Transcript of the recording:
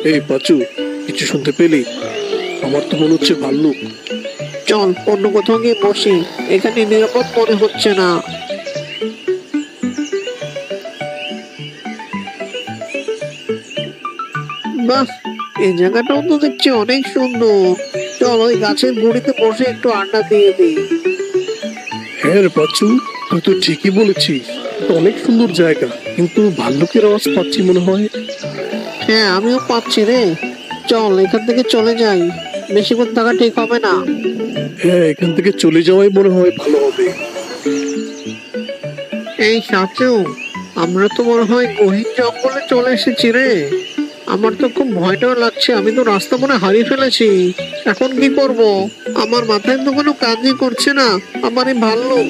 এই পাচু, কিছু শুনতে পেলি? আমার তো মনে হচ্ছে ভাল্লুক। চল অন্য কোথাও গিয়ে বসি, এখানে নিরাপদ মনে হচ্ছে না। বাহ, এই জায়গাটাও তো দেখছি অনেক সুন্দর। চল ওই গাছের গুঁড়িতে বসে একটু আড্ডা দিয়ে দিই। হ্যাঁ রে পাচু, তুই তো ঠিকই বলেছিস। এটা অনেক সুন্দর জায়গা, কিন্তু ভাল্লুকের আওয়াজ পাচ্ছি মনে হয়। হ্যাঁ, আমিও পাচ্ছি রে। চল এখান থেকে চলে যাই, বেশিক্ষণ থাকা ঠিক হবে না। হ্যাঁ, এখান থেকে চলে যাওয়াই মনে হয় ভালো হবে। এই সাচু, আমরা তো মনে হয় গহীন জঙ্গলে চলে এসেছি রে। আমার তো খুব ভয়টাও লাগছে, আমি তো রাস্তা মনে হয় হারিয়ে ফেলেছি। এখন কি করব? আমার মাথায় তো কোনো কাজই করছে না। আমার এই ভাল্লুক